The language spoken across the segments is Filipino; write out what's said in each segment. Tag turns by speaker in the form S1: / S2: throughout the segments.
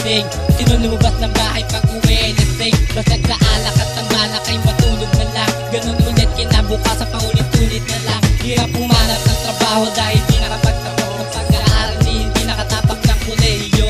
S1: gising. Sino lumabas ng bahay pag uwi lasing? Basta't sa alak at ang balak ay matulog na lang. Ganun ulit kinabukasan paulit-ulit na lang. Hirap pumanap ng trabaho dahil di nakapagtapos ng pag-aaral, hindi nakatapak ng kolehiyo.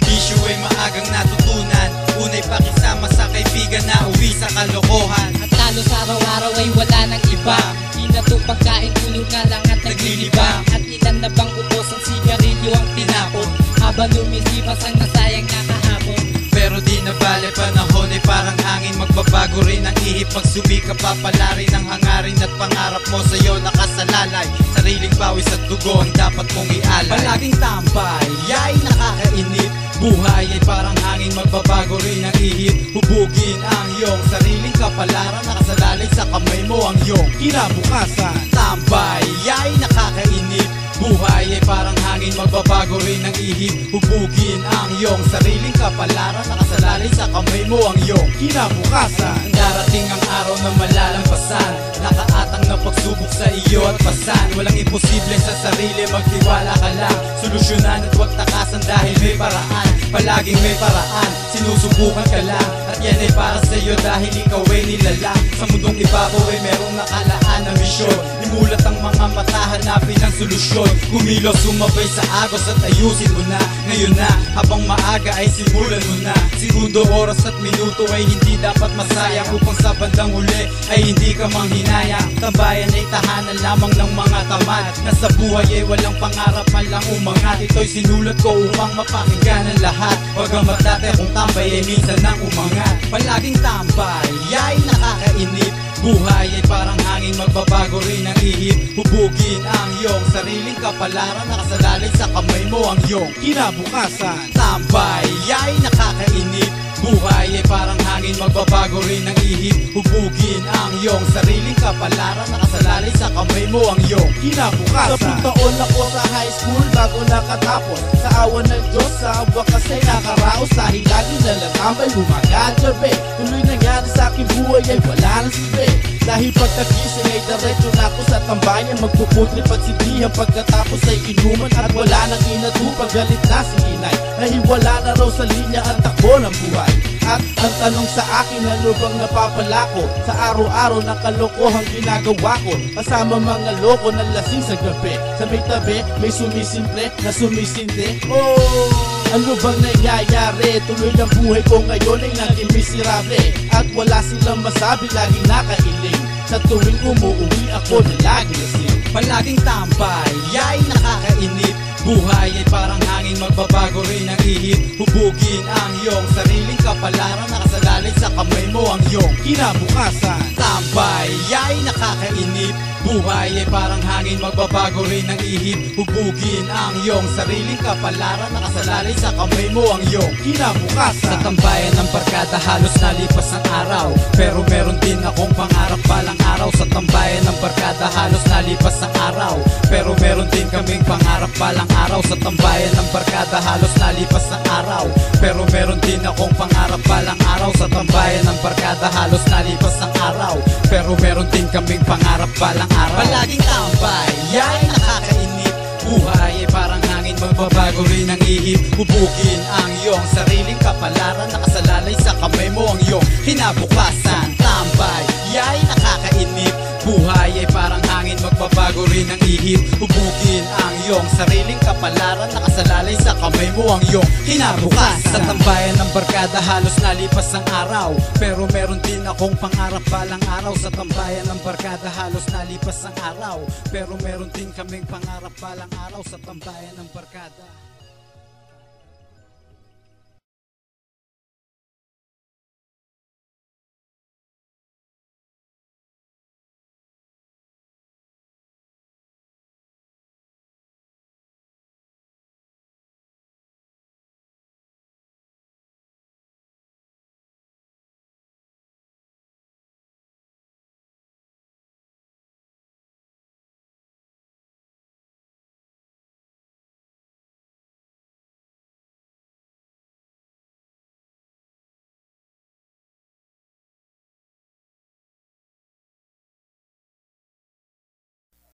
S2: Issue ay maagang natutunan, unay pakisama sa kaibigan na uwi sa kalokohan.
S1: At talo sa araw-araw ay wala nang iba. Di na to pagkain, tulog nga lang at naglilibang. At ilan na bang ubos ang sigarilyo ang tinapon, habang lumisipas ang nasayang nakahapon.
S2: Pero di na bale, panahon ay parang hangin. Magbabago rin ang ihip, pag sumika papala rin ang hangarin at pangarap mo sa'yo nakasalalay. Sariling pawis at dugo ang dapat mong ialay. Palaging tambay, ay nakakainip. Buhay ay parang hangin, magbabago rin ang ihip. Hubugin ang iyong sariling kapalaran, nakasalalay sa kamay mo ang iyong kinabukasan. Tambay, ay nakakainip. Buhay ay parang hangin, magbabago rin ang ihip. Hubugin ang iyong sariling kapalaran, nakasalalay sa kamay mo ang iyong kinabukasan. Darating ang araw na malalampasan, nakaatang na pagsubok sa iyo at pasan. Walang imposible sa sarili, magtiwala ka lang. Solusyonan at huwag takasan dahil may paraan. Palaging may paraan, sinusubukan ka lang. At yan ay para sa iyo dahil ikaw ay nilalang. Sa mundong ibabaw ay merong nakalaan na misyon. Imulat ang mga mata, hanapin ang solusyon. Kumilos, sumabay sa agos at ayusin mo na. Ngayon na, habang maaga ay simulan mo na. Segundo, oras at minuto ay hindi dapat masayang, upang sa bandang huli ay hindi ka manghinayang. Tambayan ay tahanan lamang ng mga tamad, na sa buhay ay walang pangarap man lang umangat. Ito'y sinulat ko upang mapakinggan ang lahat, bagamat dati kung tambay ay minsan nang umangat. Palaging tambay ay nakakainip. Buhay ay parang hangin, magbabago rin ang ihip. Hubugin ang iyong sariling kapalaran, nakasalalay sa kamay mo ang iyong kinabukasan. Tambay ay nakakainip. Buhay ay parang hangin, magbabago rin ang ihip. Hubugin ang iyong sariling kapalaran, nakasalalay sa kamay mo ang iyong kinabukasan.
S3: 10 taon ako sa high school bago nakatapos. Sa awan ng Diyos, sa wakas ay nakaraos. Dahil lagi nalatambay, umaga at gabi. Tuloy nangyari sa aking buhay ay wala nang silbi. Dahil pagkagising ay diretso na ako sa tambayan. Magpuputri pagsidihan, pagkatapos ay inuman. At wala nang inatupag, galit na si inay. Dahil wala na raw sa linya ang takbo ng buhay. At ang tanong sa akin, ano bang napapala ko sa araw-araw na kalokohang ginagawa ko? Kasama mga loko na lasing sa gabi. Sa may tabi, may sumisimple na sumisindi. Oh, ano bang nangyayari? Tuloy ang buhay ko ngayon ay naging miserable. At wala silang masabi, laging nakahiling. Sa tuwing umuwi ako na lagi lasing.
S2: Palaging tambay ay nakakainip. Buhay ay parang hangin, magbabago rin ang ihip. Hubugin ang iyong sariling kapalaran, nakasalalay sa kamay mo ang iyong kinabukasan. Tambay ay nakakainip. Buhay ay parang hangin, magbabago rin ang ihip. Hubugin ang iyong sariling kapalaran, nakasalalay sa kamay mo ang iyong kinabukasan. Sa tambayan ng barkada halos nalipas ang araw, pero meron din akong pangarap balang araw. Sa tambayan ng barkada halos nalipas ang araw, pero meron din kaming pangarap balang araw. Sa tambayan ng barkada halos nalipas ang araw, pero meron din akong pangarap balang araw. Sa tambayan ng barkada halos nalipas ang araw, pero meron din kaming pangarap balang araw. Palaging tambay ay nakakainip. Buhay ay parang hangin, magbabago rin ang ihip. Hubugin ang iyong sariling kapalaran, nakasalalay sa kamay mo ang iyong kinabukasan. Tambay ay nakakainip. Buhay ay parang hangin, magbabago rin ang ihip. Hubugin ang iyong sariling kapalaran, nakasalalay sa kamay mo ang iyong kinabukasan. Sa tambayan ng barkada halos nalipas ang araw, pero meron din akong pangarap balang araw. Sa tambayan ng barkada halos nalipas ang araw, pero meron din kaming pangarap balang araw. Sa tambayan ng barkada